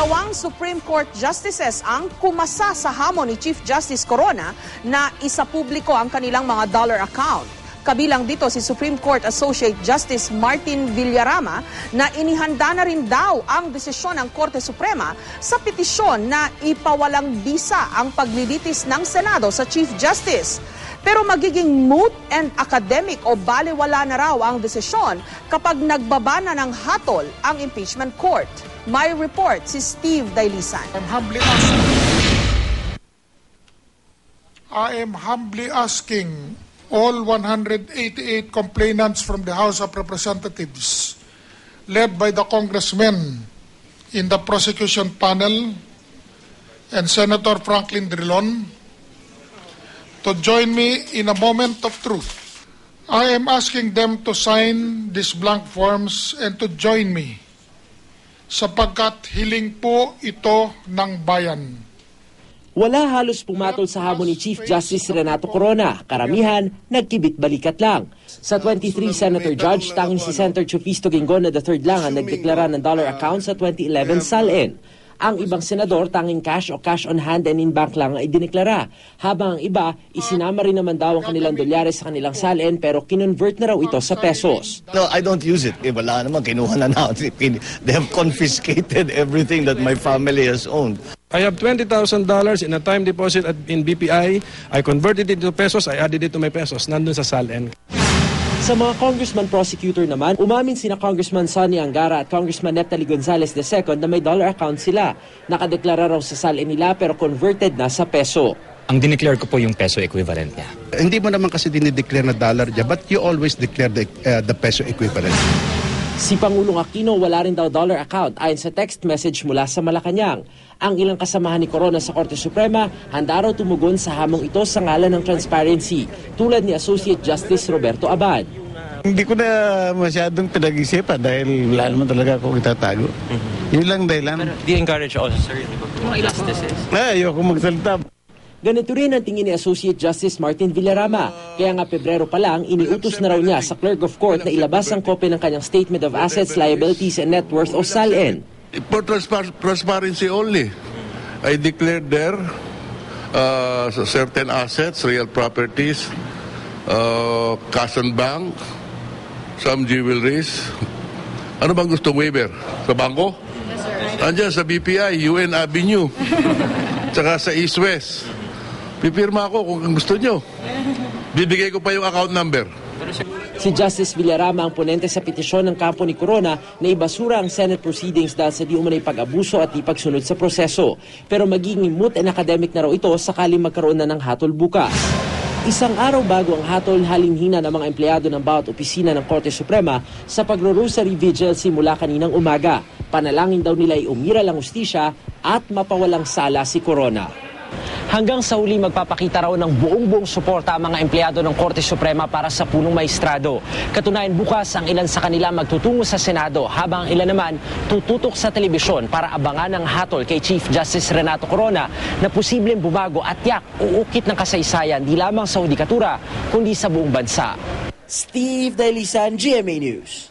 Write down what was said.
Dalawang Supreme Court justices ang kumasa sa hamon ni Chief Justice Corona na isapubliko ang kanilang mga dollar account. Kabilang dito si Supreme Court Associate Justice Martin Villarama na inihanda na rin daw ang desisyon ng Korte Suprema sa petisyon na ipawalang bisa ang paglilitis ng Senado sa Chief Justice. Pero magiging moot and academic o baliwala na raw ang desisyon kapag nagbaba na ng hatol ang impeachment court. May report si Steve Dailisan. I am humbly asking all 188 complainants from the House of Representatives, led by the congressmen in the prosecution panel and Senator Franklin Drilon, to join me in a moment of truth. I am asking them to sign these blank forms and to join me sapagkat hiling po ito ng bayan. Wala halos pumatol sa hamon ni Chief Justice Renato Corona. Karamihan, nagkibit-balikat lang. Sa 23 Senator Judge, tanging si Senator Chufisto Gingon na III lang ang nagdeklara ng dollar account sa 2011 SALN. Ang ibang senador, tanging cash o cash on hand and in bank lang ay dineklara. Habang ang iba, isinama rin naman daw ang kanilang dolyares sa kanilang SALN pero kinonvert na raw ito sa pesos. No, I don't use it. Wala naman, kinuha na na. They have confiscated everything that my family has owned. I have $20,000 in a time deposit in BPI. I converted it into pesos. I added it to my pesos. Nandun sa SALN. Sa mga congressman prosecutor naman, umamin sina Congressman Sonny Angara at Congressman Neptali Gonzales II na may dollar account sila. Nakadeklara raw sa SALN nila pero converted na sa peso. Ang dineclare ko po yung peso equivalent niya. Hindi mo naman kasi dinideclare na dollar niya, but you always declare the peso equivalent. Si Pangulong Aquino wala rin daw dollar account ayon sa text message mula sa Malacanang. Ang ilang kasamahan ni Corona sa Korte Suprema handa raw tumugon sa hamong ito sa ngalan ng transparency, tulad ni Associate Justice Roberto Abad. Hindi ko na masyadong pinag-isipan dahil wala naman talaga akong itatago. Yun lang dahilan. Pero do you encourage also, sir, mga justices? Ayoko magsalita. Ganito rin ang tingin ni Associate Justice Martin Villarama. Kaya nga Pebrero pa lang, iniutos na raw niya sa Clerk of Court na ilabas ang kopya ng kanyang Statement of Assets, Liabilities, and Net Worth o SALN. For transparency only, I declared there certain assets, real properties, cash and bank, some jewelries. Ano bang gusto waiver? Sa bangko? Yes, sir. Andiyan sa BPI, UN Avenue, tsaka sa East West. Pipirma ako kung gusto nyo. Bibigay ko pa yung account number. Si Justice Villarama ang ponente sa petisyon ng kampo ni Corona na ibasura ang Senate proceedings dahil sa di umunay pag-abuso at di pagsunod sa proseso. Pero magiging moot and academic na raw ito sakaling magkaroon na ng hatol bukas. Isang araw bago ang hatol, halinhina ng mga empleyado ng bawat opisina ng Korte Suprema sa pagro-rosary vigil simula kaninang umaga. Panalangin daw nila ay umiral ang hustisya at mapawalang sala si Corona. Hanggang sa uli magpapakita raw ng buong suporta ang mga empleyado ng Korte Suprema para sa punong maestrado. Katunayan bukas ang ilan sa kanila magtutungo sa Senado habang ang ilan naman tututok sa telebisyon para abangan ang hatol kay Chief Justice Renato Corona na posibleng bumago at tiyak uukit ng kasaysayan di lamang sa hudikatura kundi sa buong bansa. Steve Dailisan, GMA News.